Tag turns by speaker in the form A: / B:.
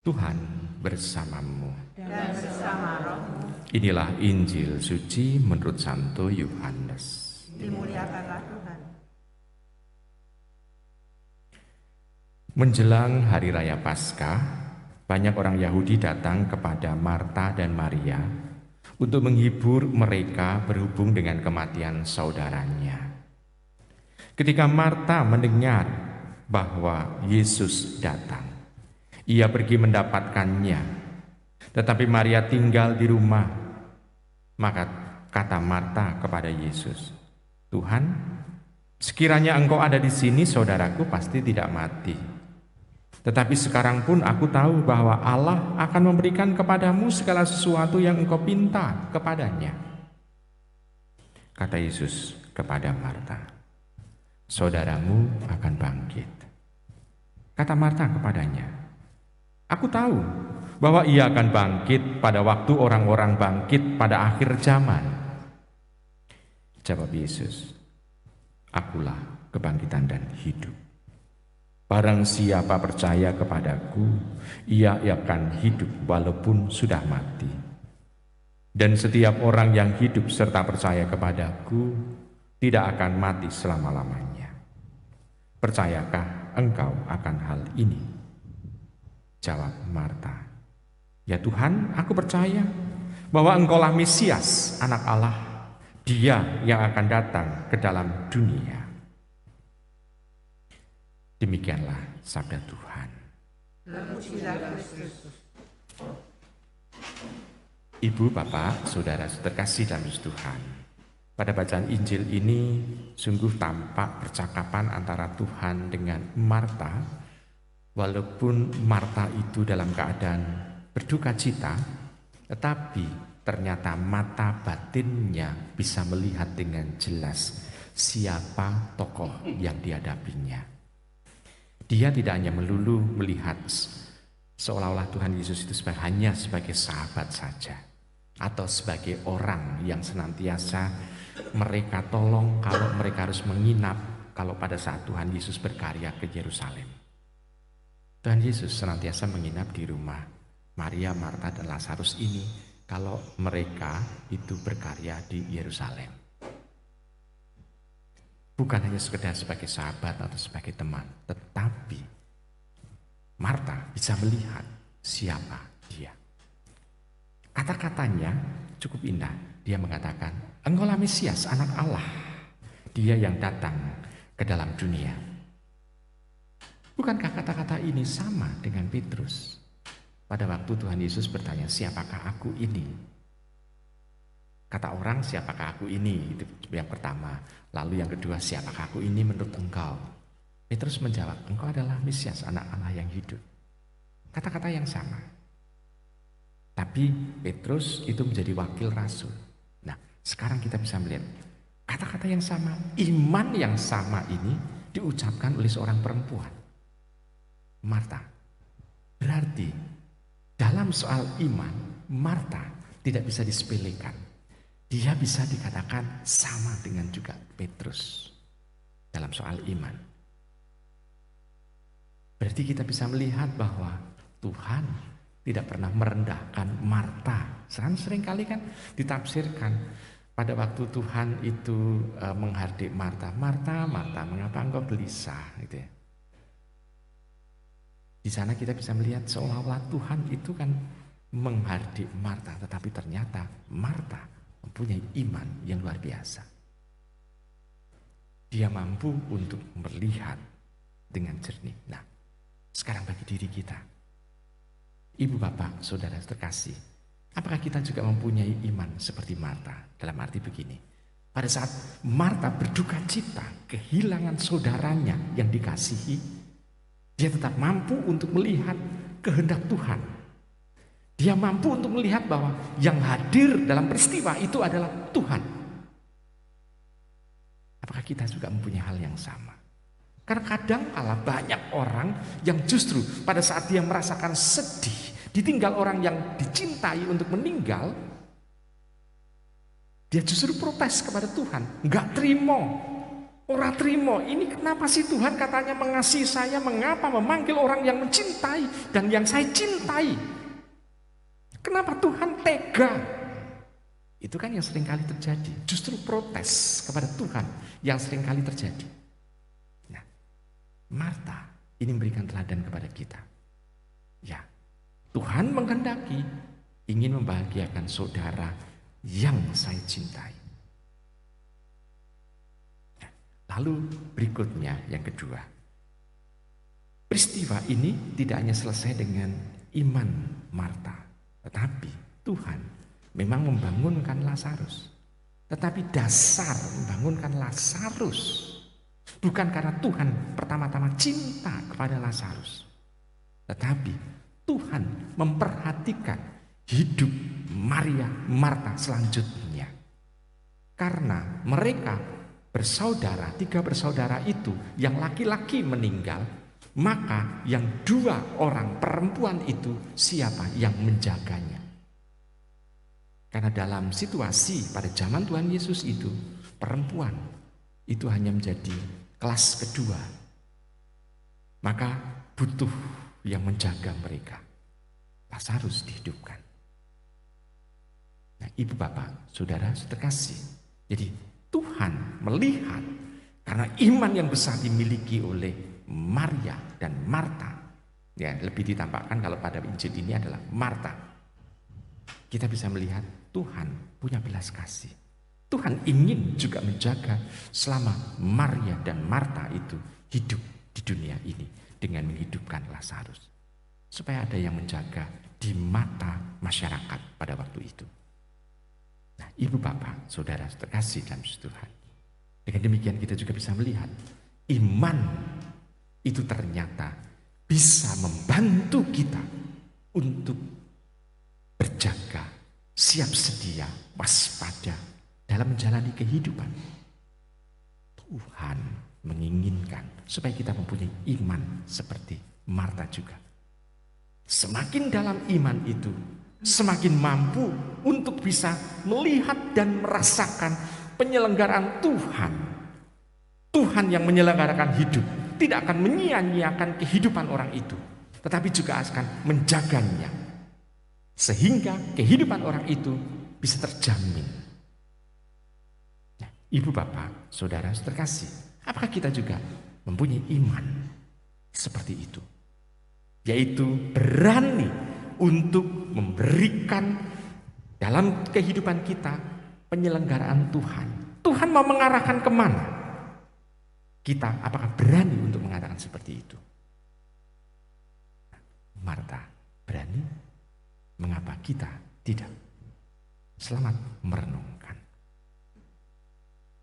A: Tuhan bersamamu.
B: Dan bersama rohmu.
A: Inilah Injil suci menurut Santo Yohanes.
B: Dimuliakanlah Tuhan.
A: Menjelang hari raya Paskah, banyak orang Yahudi datang kepada Marta dan Maria untuk menghibur mereka berhubung dengan kematian saudaranya. Ketika Marta mendengar bahwa Yesus datang, ia pergi mendapatkannya, tetapi Maria tinggal di rumah. Maka kata Marta kepada Yesus, "Tuhan, sekiranya Engkau ada di sini, saudaraku pasti tidak mati. Tetapi sekarang pun aku tahu bahwa Allah akan memberikan kepadamu segala sesuatu yang engkau pinta kepadanya." Kata Yesus kepada Marta, "Saudaramu akan bangkit." Kata Marta kepadanya, "Aku tahu bahwa ia akan bangkit pada waktu orang-orang bangkit pada akhir zaman." Jawab Yesus, "Akulah kebangkitan dan hidup. Barang siapa percaya kepadaku, ia akan hidup walaupun sudah mati. Dan setiap orang yang hidup serta percaya kepadaku tidak akan mati selama-lamanya. Percayakah engkau akan hal ini?" Jawab Marta, "Ya Tuhan, aku percaya bahwa Engkaulah Mesias, Anak Allah, Dia yang akan datang ke dalam dunia." Demikianlah sabda Tuhan.
B: Terpujilah Kristus.
A: Ibu, Bapak, Saudara terkasih dalam Tuhan, pada bacaan Injil ini sungguh tampak percakapan antara Tuhan dengan Marta. Walaupun Marta itu dalam keadaan berduka cita, tetapi ternyata mata batinnya bisa melihat dengan jelas siapa tokoh yang dihadapinya. Dia tidak hanya melulu melihat seolah-olah Tuhan Yesus itu hanya sebagai sahabat saja, atau sebagai orang yang senantiasa mereka tolong kalau mereka harus menginap kalau pada saat Tuhan Yesus berkarya ke Yerusalem. Tuhan Yesus senantiasa menginap di rumah Maria, Marta, dan Lazarus ini kalau mereka itu berkarya di Yerusalem. Bukan hanya sekedar sebagai sahabat atau sebagai teman, tetapi Marta bisa melihat siapa dia. Kata-katanya cukup indah. Dia mengatakan, "Engkaulah Mesias, Anak Allah, Dia yang datang ke dalam dunia." Bukankah kata-kata ini sama dengan Petrus? Pada waktu Tuhan Yesus bertanya, "Siapakah aku ini?" Kata orang, "Siapakah aku ini?" Itu yang pertama. Lalu yang kedua, "Siapakah aku ini menurut engkau?" Petrus menjawab, "Engkau adalah Mesias, Anak Allah yang hidup." Kata-kata yang sama. Tapi Petrus itu menjadi wakil rasul. Nah, sekarang kita bisa melihat kata-kata yang sama, iman yang sama ini diucapkan oleh seorang perempuan, Marta. Berarti dalam soal iman, Marta tidak bisa disepelekan. Dia bisa dikatakan sama dengan juga Petrus dalam soal iman. Berarti kita bisa melihat bahwa Tuhan tidak pernah merendahkan Marta. Seringkali kan ditafsirkan pada waktu Tuhan itu menghardik Marta, "Marta, Marta, mengapa engkau gelisah?" Gitu ya. Di sana kita bisa melihat seolah-olah Tuhan itu kan menghardik Marta, tetapi ternyata Marta mempunyai iman yang luar biasa. Dia mampu untuk melihat dengan jernih. Nah, sekarang bagi diri kita, Ibu, Bapak, Saudara terkasih, apakah kita juga mempunyai iman seperti Marta? Dalam arti begini, pada saat Marta berduka cita kehilangan saudaranya yang dikasihi, dia tetap mampu untuk melihat kehendak Tuhan. Dia mampu untuk melihat bahwa yang hadir dalam peristiwa itu adalah Tuhan. Apakah kita juga mempunyai hal yang sama? Karena kadang kala banyak orang yang justru pada saat dia merasakan sedih, ditinggal orang yang dicintai untuk meninggal, dia justru protes kepada Tuhan, nggak terima Ora trimo, ini kenapa sih Tuhan katanya mengasihi saya, mengapa memanggil orang yang mencintai dan yang saya cintai? Kenapa Tuhan tega? Itu kan yang sering kali terjadi. Justru protes kepada Tuhan yang sering kali terjadi. Nah, Marta ini memberikan teladan kepada kita. Ya, Tuhan menghendaki ingin membahagiakan saudara yang saya cintai. Lalu berikutnya yang kedua. Peristiwa ini tidak hanya selesai dengan iman Marta, tetapi Tuhan memang membangunkan Lazarus. Tetapi dasar membangunkan Lazarus bukan karena Tuhan pertama-tama cinta kepada Lazarus, tetapi Tuhan memperhatikan hidup Maria, Marta selanjutnya. Karena mereka bersaudara, 3 bersaudara itu yang laki-laki meninggal, maka yang 2 orang perempuan itu siapa yang menjaganya? Karena dalam situasi pada zaman Tuhan Yesus itu, perempuan itu hanya menjadi kelas kedua. Maka butuh yang menjaga mereka. Lazarus dihidupkan. Nah, ibu bapak, saudara terkasih. Jadi Tuhan melihat karena iman yang besar dimiliki oleh Maria dan Marta. Ya, lebih ditampakkan kalau pada Injil ini adalah Marta. Kita bisa melihat Tuhan punya belas kasih. Tuhan ingin juga menjaga selama Maria dan Marta itu hidup di dunia ini dengan menghidupkan Lazarus. Supaya ada yang menjaga di mata masyarakat pada waktu itu. Nah, ibu bapak, saudara terkasih dalam Tuhan. Dengan demikian kita juga bisa melihat iman itu ternyata bisa membantu kita untuk berjaga, siap sedia, waspada dalam menjalani kehidupan. Tuhan menginginkan supaya kita mempunyai iman seperti Marta juga. Semakin dalam iman itu, semakin mampu untuk bisa melihat dan merasakan penyelenggaraan Tuhan. Tuhan yang menyelenggarakan hidup tidak akan menyia-nyiakan kehidupan orang itu, tetapi juga akan menjaganya sehingga kehidupan orang itu bisa terjamin. Nah, ibu bapak, saudara terkasih, apakah kita juga mempunyai iman seperti itu? Yaitu berani untuk memberikan dalam kehidupan kita penyelenggaraan Tuhan. Tuhan mau mengarahkan kemana? Kita apakah berani untuk mengatakan seperti itu? Marta berani, mengapa kita tidak? Selamat merenungkan.